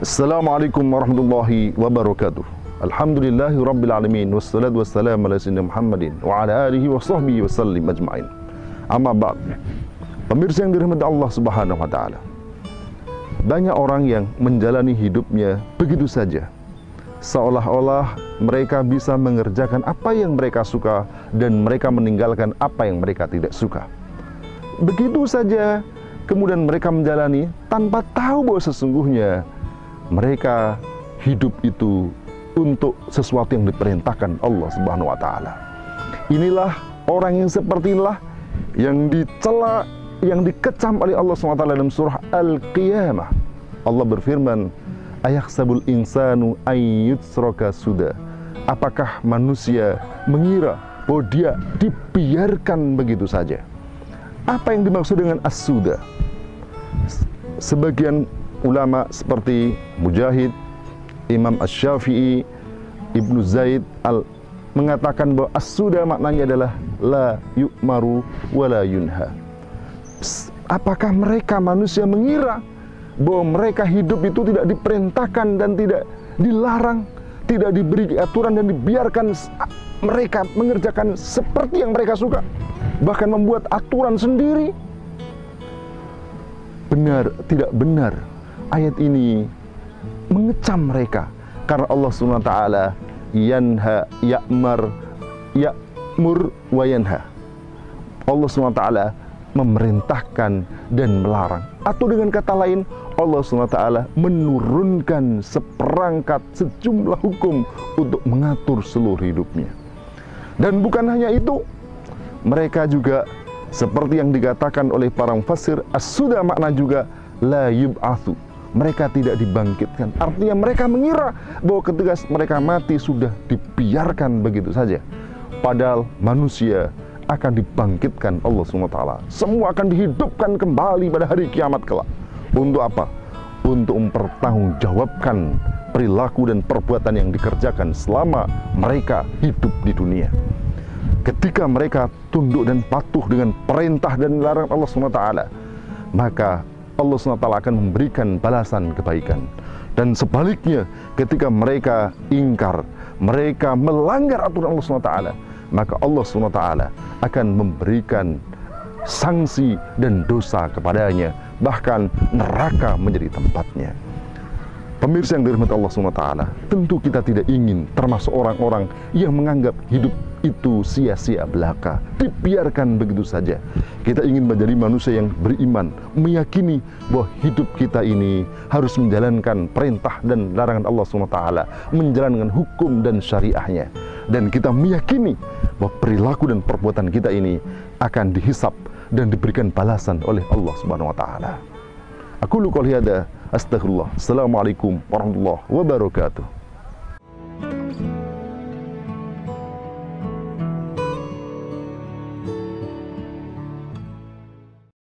Assalamualaikum warahmatullahi wabarakatuh. Alhamdulillahi rabbil alamin, wassalatu wassalamu ala sayyidina Muhammadin wa ala alihi wa sahbihi wasallim ajma'in. Amma ba'd. Pemirsa yang dirahmati Allah Subhanahu wa taala. Banyak orang yang menjalani hidupnya begitu saja, seolah-olah mereka bisa mengerjakan apa yang mereka suka dan mereka meninggalkan apa yang mereka tidak suka. Begitu saja kemudian mereka menjalani tanpa tahu bahwa sesungguhnya mereka hidup itu untuk sesuatu yang diperintahkan Allah Subhanahu wa taala. Inilah orang yang seperti inilah yang dicela, yang dikecam oleh Allah Subhanahu wa taala dalam surah Al-Qiyamah. Allah berfirman, "Ayahsabul insanu ayyutsraka suda." Apakah manusia mengira bahwa dia dibiarkan begitu saja? Apa yang dimaksud dengan as-suda? Sebagian ulama seperti Mujahid, Imam Asy-Syafi'i, Ibnu Zaid mengatakan bahwa as-suda maknanya adalah la yu'maru wa la yunha. Apakah mereka manusia mengira bahwa mereka hidup itu tidak diperintahkan dan tidak dilarang, tidak diberi aturan dan dibiarkan mereka mengerjakan seperti yang mereka suka, bahkan membuat aturan sendiri? Benar, tidak benar. Ayat ini mengecam mereka karena Allah Subhanahu wa taala yanha ya'mur wa yanha. Allah Subhanahu wa taala memerintahkan dan melarang. Atau dengan kata lain, Allah Subhanahu wa taala menurunkan seperangkat sejumlah hukum untuk mengatur seluruh hidupnya. Dan bukan hanya itu, mereka juga seperti yang dikatakan oleh para mufassir, as-suda makna juga la yub'atsu. Mereka tidak dibangkitkan. Artinya mereka mengira bahwa ketika mereka mati sudah dibiarkan begitu saja. Padahal manusia akan dibangkitkan Allah SWT. Semua akan dihidupkan kembali pada hari kiamat kelak. Untuk apa? Untuk mempertanggungjawabkan perilaku dan perbuatan yang dikerjakan selama mereka hidup di dunia. Ketika mereka tunduk dan patuh dengan perintah dan larangan Allah SWT, maka Allah SWT akan memberikan balasan kebaikan. Dan sebaliknya, ketika mereka ingkar, mereka melanggar aturan Allah SWT, maka Allah SWT akan memberikan sanksi dan dosa kepadanya, bahkan neraka menjadi tempatnya. Pemirsa yang dirahmati Allah SWT, tentu kita tidak ingin termasuk orang-orang yang menganggap hidup itu sia-sia belaka, dibiarkan begitu saja. Kita ingin menjadi manusia yang beriman, meyakini bahwa hidup kita ini harus menjalankan perintah dan larangan Allah SWT, menjalankan hukum dan syariahnya. Dan kita meyakini bahwa perilaku dan perbuatan kita ini akan dihisab dan diberikan balasan oleh Allah Subhanahu wa taala. Aku qouli hadza, astaghfirullah. Assalamualaikum warahmatullahi wabarakatuh.